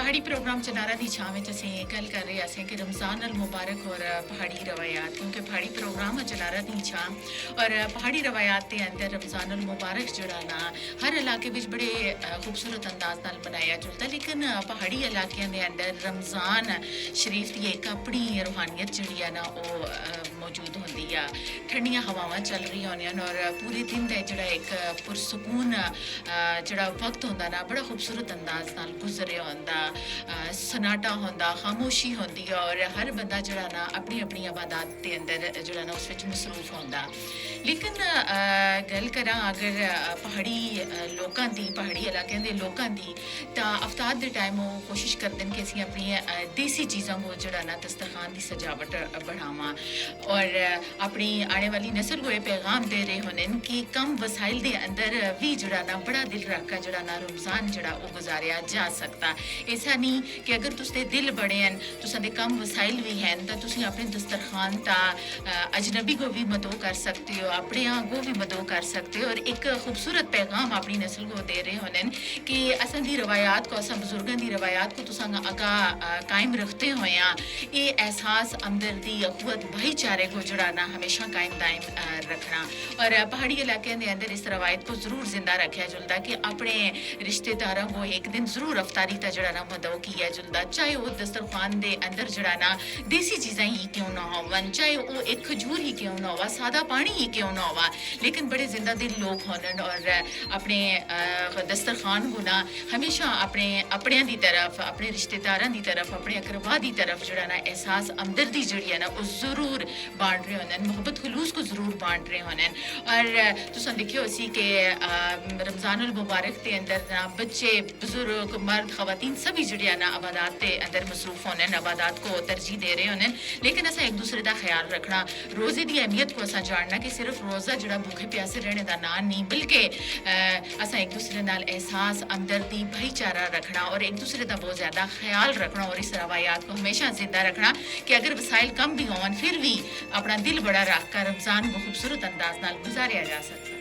پہاڑی پروگرام چنارا دی چھاں وچ اسیں گل کر رہے اسیں کہ رمضان المبارک اور پہاڑی روایات، کیونکہ پہاڑی پروگرام چنارا دی چھاں اور پہاڑی روایات دے اندر رمضان المبارک جڑا نا ہر علاقے وچ بڑے خوبصورت انداز نال منایا جلدا، لیکن پہاڑی علاقے دے اندر رمضان شریف دی ایک اپنی روحانیت جڑی ہے نا او موجود ہوندی ہے. ٹھنڈیاں ہواواں چل رہی ہوندیاں اور پورے دن دا جڑا ایک پرسکون جڑا وقت ہوندا نا بڑا خوبصورت انداز نال گزرے ہوندا، سناٹا ہوندا، خاموشی ہوندی اور ہر بندہ جڑا نا اپنی اپنی عبادات دے اندر جڑا نا اس وچ مصروف ہوندا. لیکن گل کراں اگر پہاڑی لوکاں دی، پہاڑی علاقے دے لوکاں دی، تا افطار دے ٹائم وہ کوشش کردے کہ اسی اپنی دیسی چیزاں کو جڑا نا دسترخوان دی سجاوٹ بڑھاواں اور اپنی آنے والی نسل کو یہ پیغام دے رہے ہونن کہ کم وسائل دے اندر بھی جڑا نا بڑا دل رکھ کے جڑا نا رمضان جڑا وہ گزاریا جا سکتا. ایسا نہیں کہ اگر تستے دل بڑے ہیں، تساں دے کم وسائل بھی ہیں تو تسی اپنے دسترخوان تا اجنبی کو بھی مدعو کر سکتے ہو، اپنے ہاں کو بھی مدعو کر سکتے ہو اور ایک خوبصورت پیغام اپنی نسل کو دے رہے ہونن کہ اساں دی روایات کو، اساں بزرگاں دی روایات کو تساں اگاں قائم رکھتے ہویاں یہ احساس ہمدردی، اخوت، بھائی چارے کو جڑا نا ہمیشہ قائم دائم رکھنا. اور پہاڑی علاقے دے اندر اس روایت کو ضرور زندہ رکھا جلدا کہ اپنے رشتہ داراں کو ایک دن ضرور افطاری تا جڑا نا مدعو کیا جلدا، چاہے وہ دسترخوان دے اندر جڑا نا دیسی چیزاں ہی کیوں نہ ہون، چاہے وہ ایک کھجور ہی کیوں نہ ہوا، سادہ پانی ہی کیوں نہ ہوا، لیکن بڑے زندہ دل لوگ ہونن اور اپنے دسترخوان کو نا ہمیشہ اپنے دی طرف، اپنے رشتہ داراں دی طرف، اپنے اقربا دی طرف جڑا نا احساس ہمدردی جڑی ہے نا وہ ضرور بانٹ رہے ہونن، محبت خلوص کو ضرور بانٹ رہے ہونن. اور تساں دیکھیو اسی کہ رمضان المبارک دے اندر نا بچے، بزرگ، مرد، خواتین سبھی جڑیا نا عبادات دے اندر مصروف ہونن، عبادات کو ترجیح دے رہے ہونن. لیکن اساں ایک دوسرے دا خیال رکھنا، روزے دی اہمیت کو اساں جاننا کہ صرف روزہ جڑا بھوکے پیاسے رہنے دا نام نہیں، بلکہ اساں ایک دوسرے نال احساس، ہمدردی، بھائی چارہ رکھنا اور ایک دوسرے دا بہت زیادہ خیال رکھنا اور اس روایات کو ہمیشہ زندہ رکھنا کہ اگر وسائل کم بھی ہون پھر بھی اپنا دل بڑا رکھ کر رمضان کو خوبصورت انداز نال گزاریا جا سکتا.